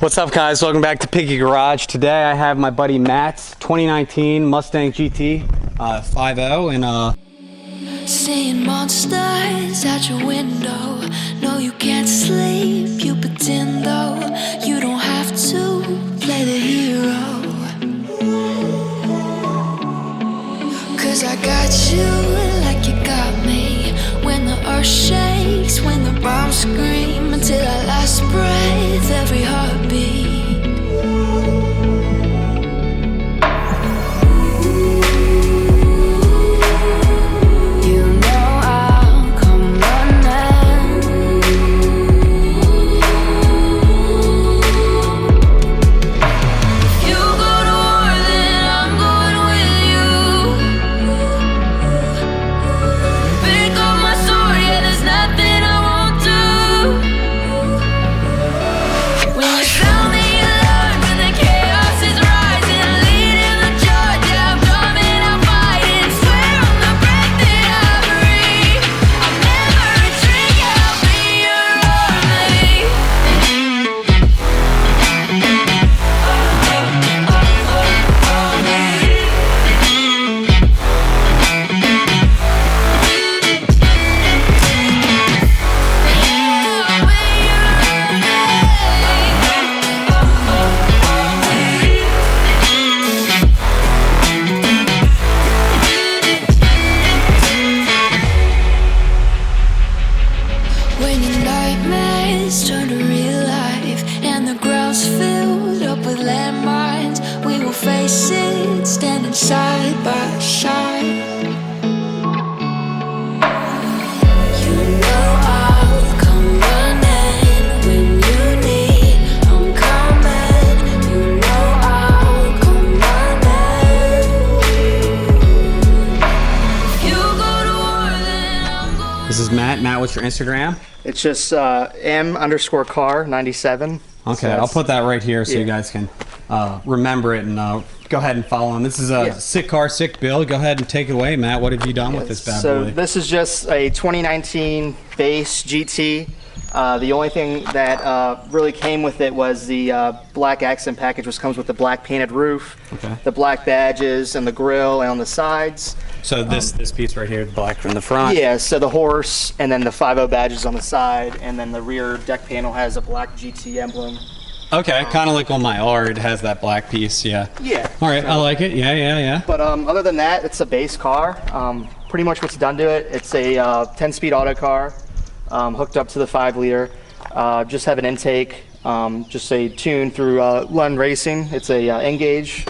What's up, guys? Welcome back to Piggy Garage. Today I have my buddy Matt's 2019 Mustang GT 5.0 and seeing monsters at your window. No, you can't sleep, you pretend though. You don't have to play the hero. Cause I got you like you got me. When the earth shakes, when the bombs scream, until our last breath, every heartbeat. Turn to real life and the ground's filled up with landmines. We will face it, standing side by side. You know I'll come running when you need. I'm coming. You know I'll come running. You go to war, then I'm going. this is Matt. Matt, what's your Instagram? It's just M_car97. Okay, So I'll put that right here so yeah. you guys can remember it and go ahead and follow him. This is a sick car, sick build. Go ahead and take it away, Matt. What have you done with this bad So boy? this is just a 2019 base GT. The only thing that really came with it was the black accent package, which comes with the black painted roof, the black badges, and the grille and on the sides. So this piece right here, the black from the front. Yeah, so the horse, and then the 5.0 badges on the side, and then the rear deck panel has a black GT emblem. Okay, kind of like on my R, it has that black piece, yeah. Yeah. All right, I like it, yeah. But other than that, it's a base car. Pretty much what's done to it, it's a 10-speed auto car, hooked up to the 5-liter. Just have an intake, just a tune through Lund Racing. It's a N-gauge,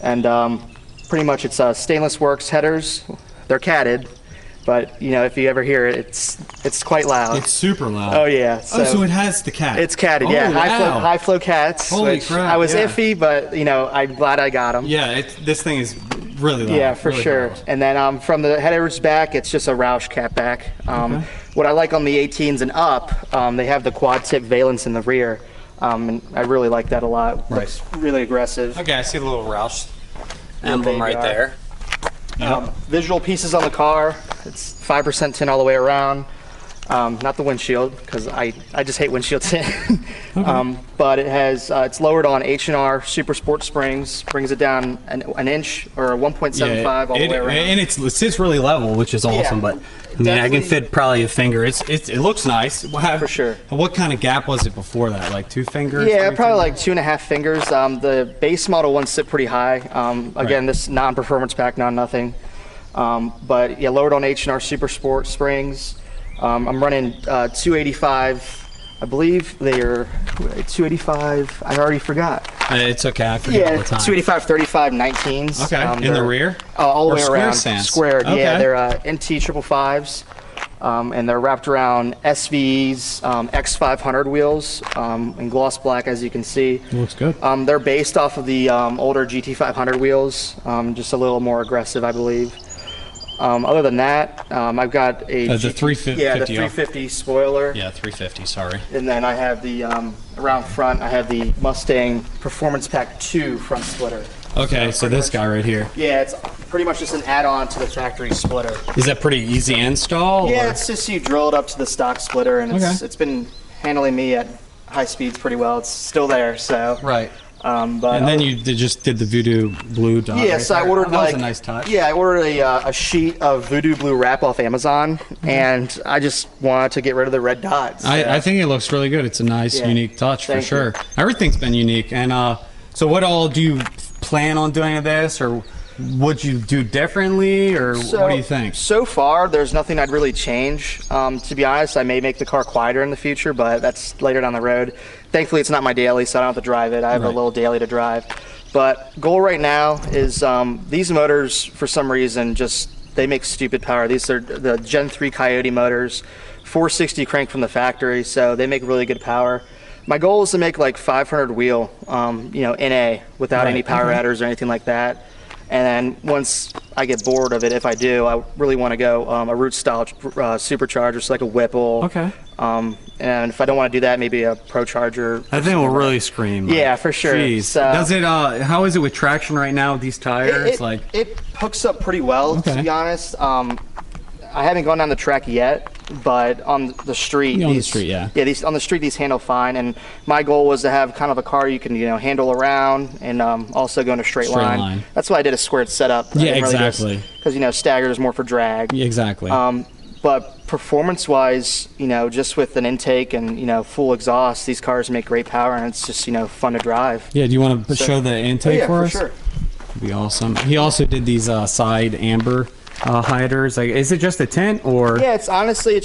and pretty much it's stainless works headers. They're catted, but you know, if you ever hear it, it's quite loud. It's super loud. Oh yeah. So it has the cat. It's catted, oh, yeah. Wow. High flow cats. Holy which crap, I was yeah. iffy, but you know, I'm glad I got them. Yeah, this thing is really loud. Yeah, for really sure. loud. And then from the headers back, it's just a Roush cat back. What I like on the 18s and up, they have the quad tip valence in the rear. And I really like that a lot. Right. Looks really aggressive. Okay, I see the little Roush emblem right there. Visual pieces on the car. It's 5% tin all the way around. Not the windshield, because I just hate windshield tin. But it has it's lowered on H&R Super Sport springs, brings it down an inch or 1.75 all the way around. And it sits really level, which is awesome. Yeah, but I mean, I can fit probably a finger. It looks nice. For sure. What kind of gap was it before that? Like 2 fingers? Yeah, 3 probably fingers? like 2.5 fingers. The base model ones sit pretty high. Again, this non-performance pack, non-nothing. But yeah, lowered on H&R Super Sport springs. I'm running 285. I believe they are 285. I already forgot. It's okay. I forget all Yeah, the time. 285, 35, 19s. Okay. In the rear? All the Or way square around. stance? Squared. Okay. Yeah, they're NT 555s. And they're wrapped around SV's X500 wheels in gloss black, as you can see. Looks good. They're based off of the older GT500 wheels, just a little more aggressive, I believe. Other than that, I've got a the 350. yeah, the 350 spoiler. Yeah, 350. Sorry. And then I have the around front. I have the Mustang Performance Pack 2 front splitter. Okay, so this guy right here. Yeah, it's pretty much just an add-on to the factory splitter. Is that pretty easy install? Yeah, or? it's just you drill it up to the stock splitter, and it's been handling me at high speeds pretty well. It's still there, so. Right. But and then you just did the Voodoo Blue dot. Yeah, so I ordered that was a nice touch. Yeah, I ordered a sheet of Voodoo Blue wrap off Amazon, and I just wanted to get rid of the red dots. I think it looks really good. It's a nice, unique touch for sure. Everything's been unique. And so what all do you plan on doing with this, or would you do differently, or what do you think? So far, there's nothing I'd really change. To be honest, I may make the car quieter in the future, but that's later down the road. Thankfully, it's not my daily, so I don't have to drive it. I have a little daily to drive. But goal right now is these motors, for some reason, they make stupid power. These are the Gen 3 Coyote motors, 460 crank from the factory, so they make really good power. My goal is to make like 500 wheel, NA, without any power adders or anything like that. And then once I get bored of it, if I do, I really want to go a root style supercharger, so like a Whipple. Okay. And if I don't want to do that, maybe a Pro Charger. I think it will really scream. Yeah, for sure. Jeez. So, does it? How is it with traction right now with these tires? It hooks up pretty well, to be honest. I haven't gone down the track yet, but on the street, on the street, on the street these handle fine. And my goal was to have kind of a car you can handle around and also go in a straight line. That's why I did a squared setup. Yeah, exactly. Because staggered is more for drag. Yeah, exactly. But performance-wise, just with an intake and full exhaust, these cars make great power, and it's just fun to drive. Yeah. Do you want to show the intake for us? Yeah, for sure. That'd be awesome. He also did these side amber hiders. Like, is it just a tint, or? Yeah, it's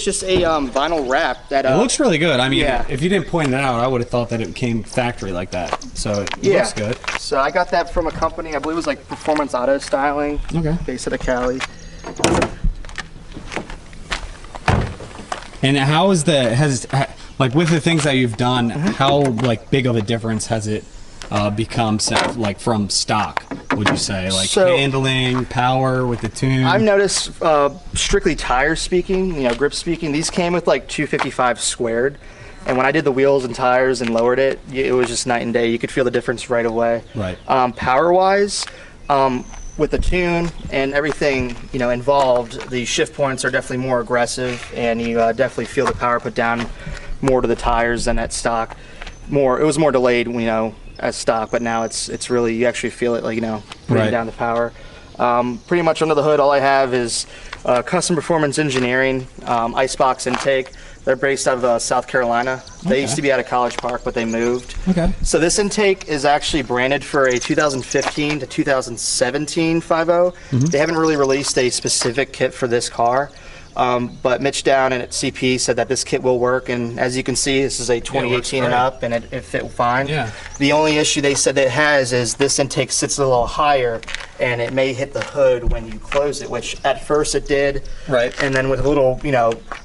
just a vinyl wrap that. It looks really good. I mean, if you didn't point it out, I would have thought that it came factory like that. So it looks good. So I got that from a company. I believe it was like Performance Auto Styling. Okay. Based out of Cali. And how is like with the things that you've done, how like big of a difference has it become like from stock, would you say? Like handling, power with the tune? I've noticed strictly tire speaking, grip speaking, these came with like 255 squared. And when I did the wheels and tires and lowered it, it was just night and day. You could feel the difference right away. Right. Power wise, with the tune and everything involved, the shift points are definitely more aggressive, and you definitely feel the power put down more to the tires than at stock. It was more delayed, as stock, but now it's really, you actually feel it, like putting down the power. Pretty much under the hood, all I have is custom performance engineering, icebox intake. They're based out of South Carolina. They used to be out of College Park, but they moved. Okay. So this intake is actually branded for a 2015 to 2017 5.0. They haven't really released a specific kit for this car. But Mitch down and at CP said that this kit will work, and as you can see, this is a 2018 and up, and it fit fine. Yeah. The only issue they said that it has is this intake sits a little higher, and it may hit the hood when you close it, which at first it did. Right. And then with a little,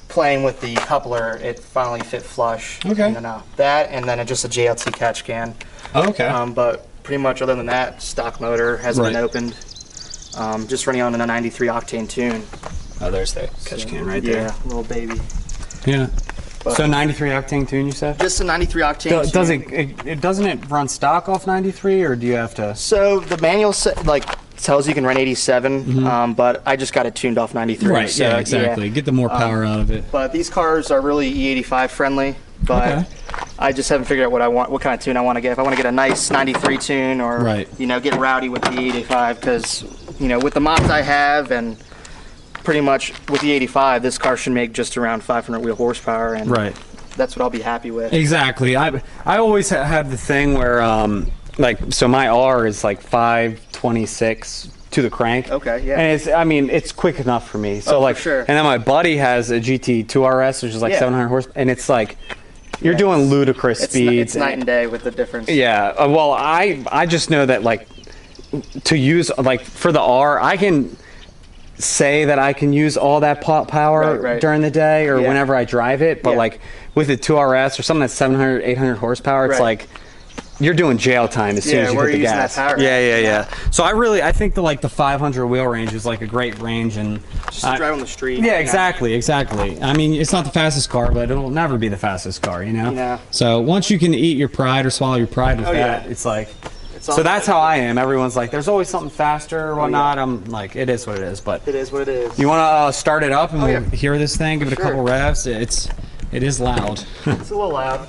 playing with the coupler, it finally fit flush. Okay. And then, that, and then just a JLT catch can. Oh, okay. But pretty much other than that, stock motor hasn't been opened. Just running on a 93 octane tune. Oh, there's the catch can right there. Yeah, little baby. Yeah. But so 93 octane tune, you said? Just a 93 octane. Doesn't it run stock off 93, or do you have to? So the manual tells you can run 87, but I just got it tuned off 93. Right. So, yeah. Exactly. Get the more power out of it. But these cars are really E85 friendly. But I just haven't figured out what kind of tune I want to get. If I want to get a nice 93 tune, or get rowdy with the E85, because with the mods I have and pretty much with the 85, this car should make just around 500 wheel horsepower, and that's what I'll be happy with. Exactly. I always had the thing where so my R is like 526 to the crank. Okay, yeah. And it's quick enough for me. So for sure. And then my buddy has a GT2 RS, which is like 700 horsepower, and it's like you're doing ludicrous speeds. It's night and day with the difference. Yeah. Well, I just know that to use for the R, I can say that I can use all that power during the day or whenever I drive it, but with the 2RS or something that's 700, 800 horsepower, it's like you're doing jail time as soon as you hit the gas. Yeah. So I think the 500 wheel range is like a great range, and just to drive on the street. Yeah, exactly. I mean, it's not the fastest car, but it'll never be the fastest car, So once you can eat your pride or swallow your pride with that, it's like. So that's how I am. Everyone's like, there's always something faster or whatnot. I'm like, it is what it is. But it is what it is. You want to start it up and we'll hear this thing, give it a couple revs. It is loud. It's a little loud.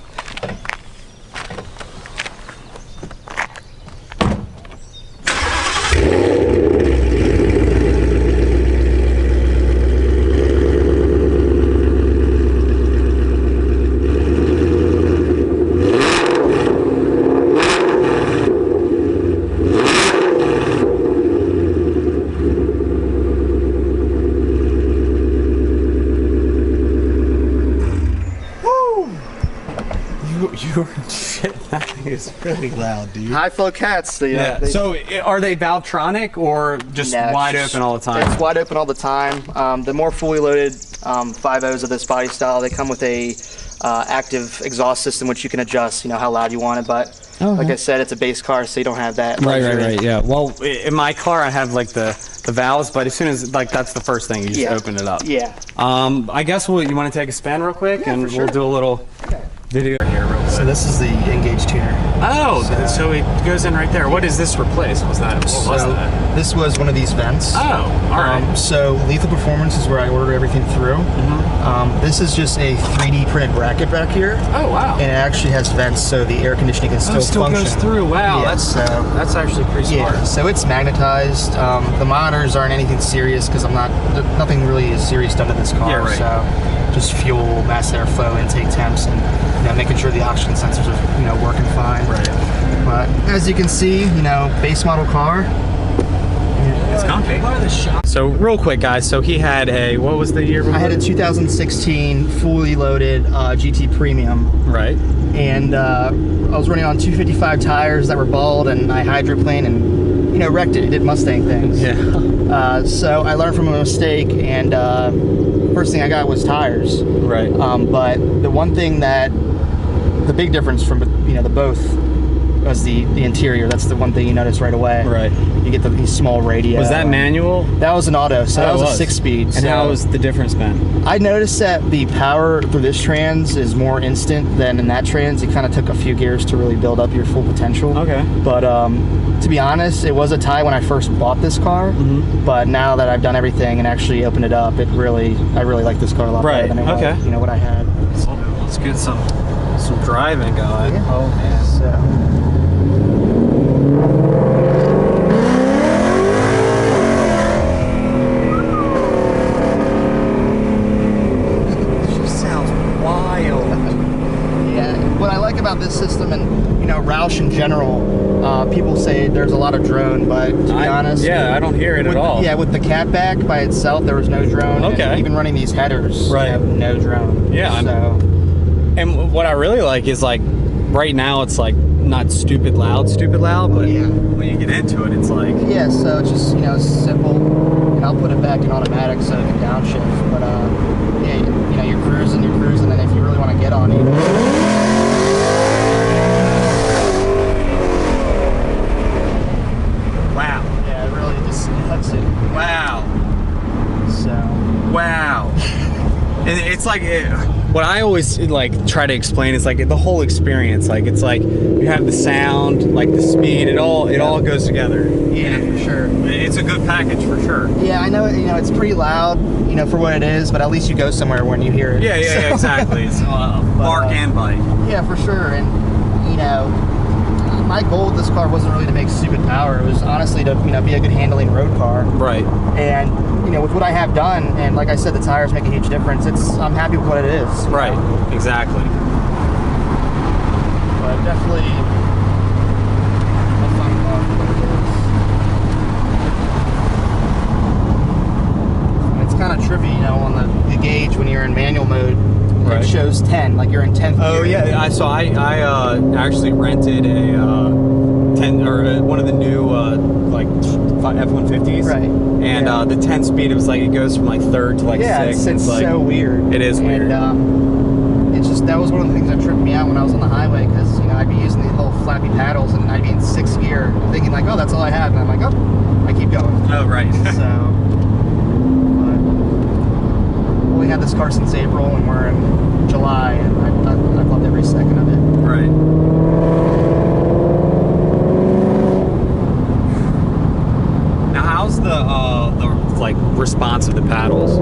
is really loud, dude. High flow cats. Yeah. So are they Valvetronic or just wide open all the time? It's wide open all the time. The more fully loaded 5.0s of this body style, they come with a active exhaust system which you can adjust, how loud you want it. But like I said, it's a base car, so you don't have that. Right. Yeah. Well, in my car, I have like the valves, but as soon as like that's the first thing, you just open it up. Yeah. I guess you want to take a spin real quick, and we'll do a little video here real quick. So this is the engage tuner. Oh, so it goes in right there. What does this replace? What was that? This was one of these vents. Oh, all right. So Lethal Performance is where I order everything through. This is just a 3D printed bracket back here. Oh, wow. And it actually has vents, so the air conditioning can still function. Goes through. Wow, Yeah, that's actually pretty smart. Yeah, so it's magnetized. The monitors aren't anything serious because nothing really is serious done to this car. Yeah, right. So just fuel, mass airflow, intake temps, and making sure the oxygen sensors are working fine. Right. But as you can see, base model car. It's comfy. So real quick, guys. So he had what was the year before? I had a 2016 fully loaded GT Premium. Right. And I was running on 255 tires that were bald, and I hydroplaned and wrecked it. It did Mustang things. Yeah. So I learned from a mistake, and first thing I got was tires. Right. But the one thing the big difference from the both was the interior. That's the one thing you notice right away. Right. You get the small radio. Was that manual? That was an auto, so that was a 6-speed. And how was the difference been? I noticed that the power through this trans is more instant than in that trans. It kind of took a few gears to really build up your full potential. Okay. But to be honest, it was a tie when I first bought this car. But now that I've done everything and actually opened it up, I really like this car a lot better than it was, what I had. So let's get some driving going. Yeah. Oh man. So. About this system and Roush in general, people say there's a lot of drone, but to be honest, I don't hear it at all. Yeah, with the catback by itself, there was no drone. Okay. And even running these headers, right, have no drone. Yeah. So. And what I really like is like right now it's like not stupid loud, but when you get into it, it's like so it's just it's simple, and I'll put it back in automatic so it can downshift. But you're cruising, and if you really want to get on it. Wow. So. Wow. And it's like what I always like try to explain is like the whole experience. Like it's like you have the sound, like the speed. It all goes together. Yeah, for sure. It's a good package for sure. Yeah, I know. It's pretty loud. For what it is, but at least you go somewhere when you hear it. Yeah, exactly. It's bark and bite. Yeah, for sure. And my goal with this car wasn't really to make stupid power. It was honestly to be a good handling road car. Right. And with what I have done, and like I said, the tires make a huge difference. I'm happy with what it is. Right. Exactly. But definitely a fun car for what it is. And it's kind of trippy, on the gauge when you're in manual mode. It shows 10, like you're in 10th gear. Oh yeah, I actually rented a 10 or one of the new like F-150s. Right. And the 10 speed, it was like it goes from like 3rd to like 6th. It's like, so weird. It is weird. And it's just that was one of the things that tripped me out when I was on the highway because I'd be using the whole flappy paddles and I'd be in 6th gear, thinking like, oh, that's all I have, and I'm like, oh, I keep going. Oh right. So. We had this car since April and we're in July, and I've loved every second of it. Right. Now, how's the like response of the paddles?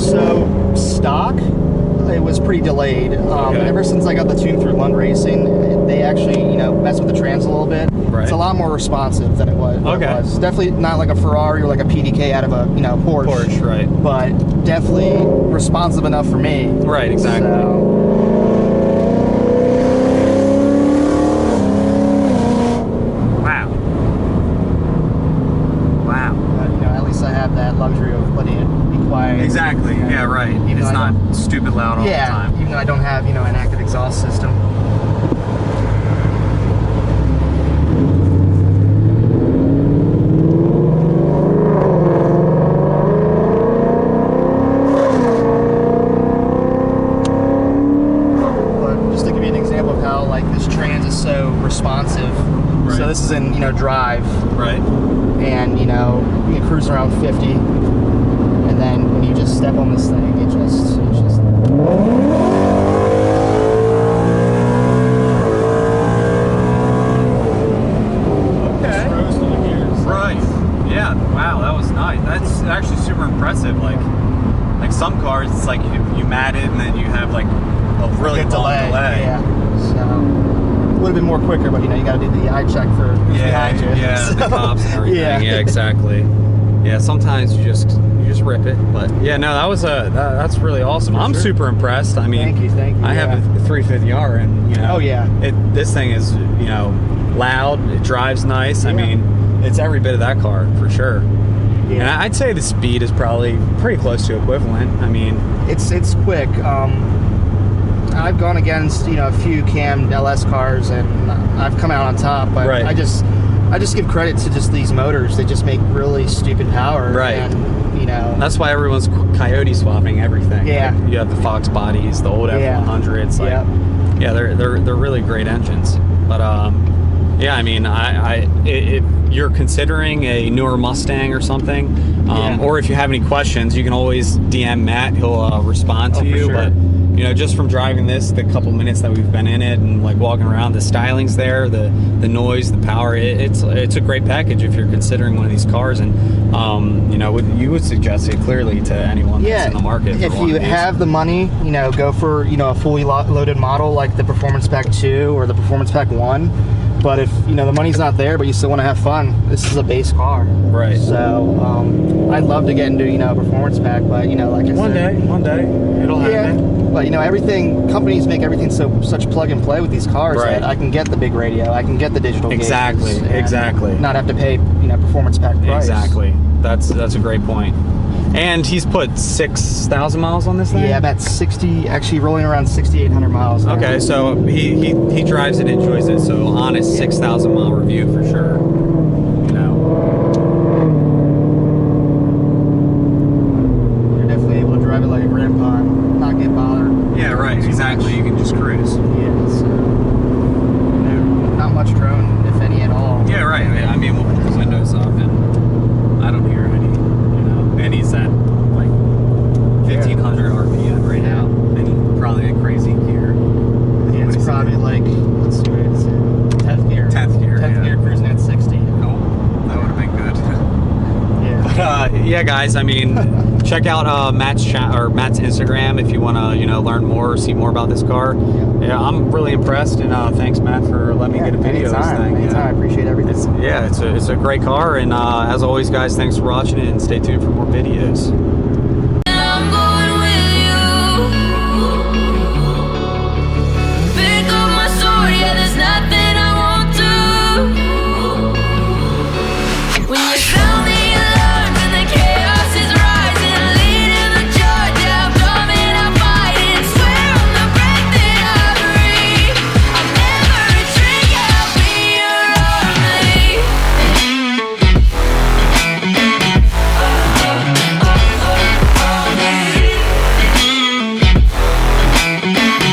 So stock, it was pretty delayed. Ever since I got the tune through Lund Racing, they actually mess with the trans a little bit. Right. It's a lot more responsive than it was. Okay. It's definitely not like a Ferrari or like a PDK out of a Porsche. Porsche, right. But definitely responsive enough for me. Right, exactly. At least I have that luxury of letting it be quiet. Exactly. Yeah, right. It's not stupid loud all the time. Even though I don't have an active exhaust system. responsive. Right. So this is in, drive. Right. And, you can cruise around 50. And then when you just step on this thing, it just Okay. Right. Yeah. Wow, that was nice. That's actually super impressive. Like some cars, it's like you mat it and then you have like a really long delay. Yeah. So a little bit more quicker, but you got to do the eye check for who's behind you. Yeah, So, the cops and everything. Yeah. Exactly. Yeah, sometimes you just rip it, but yeah, no, that's really awesome. I'm sure. super impressed. I mean, Thank you. I have a 350R, and Oh, yeah. this thing is loud. It drives nice. I mean, it's every bit of that car for sure. Yeah. And I'd say the speed is probably pretty close to equivalent. I mean, It's quick. I've gone against a few cammed LS cars, and I've come out on top. But Right. I just give credit to just these motors. They just make really stupid power. Right. And that's why everyone's coyote swapping everything. Yeah. Like, you have the Fox bodies, the old F100s. Like, yeah, they're really great engines. But yeah, I mean, if you're considering a newer Mustang or something, or if you have any questions, you can always DM Matt. He'll respond to you. sure. But just from driving this, the couple minutes that we've been in it and like walking around, the styling's there, the noise, the power. It's a great package if you're considering one of these cars, and you would suggest it clearly to anyone that's in the market. If you have the money, go for a fully loaded model like the Performance Pack 2 or the Performance Pack 1. But if the money's not there, but you still want to have fun, this is a base car. Right. So I'd love to get into a performance pack, but like I said, one day it'll happen. But companies make everything such plug and play with these cars Right. that I can get the big radio, I can get the digital Exactly, gauges, and exactly. not have to pay performance pack price. Exactly. That's a great point. And he's put 6,000 miles on this thing? Yeah, about 60, actually rolling around 6,800 miles now. Okay, so he drives it, enjoys it. So honest 6,000 mile review for sure. You're definitely able to drive it like a grandpa and not get bothered. Yeah, right. Exactly. You can just cruise. Yeah, so not much drone, if any at all. Yeah, right. I mean, we'll put the windows up, and I don't hear any. And he's at like 1,500 RPM right now, and he's probably a crazy gear. Yeah, it's probably like, let's see what it's in. 10th gear. 10th gear. 10th gear cruising at 60. Oh, that would have been good. Yeah. Yeah, guys. I mean, check out Matt's Instagram if you want to, learn more or see more about this car. Yeah, I'm really impressed, and thanks, Matt, for letting me get a video of this thing. Anytime. I appreciate everything. It's a great car, and as always, guys, thanks for watching it, and stay tuned for more videos.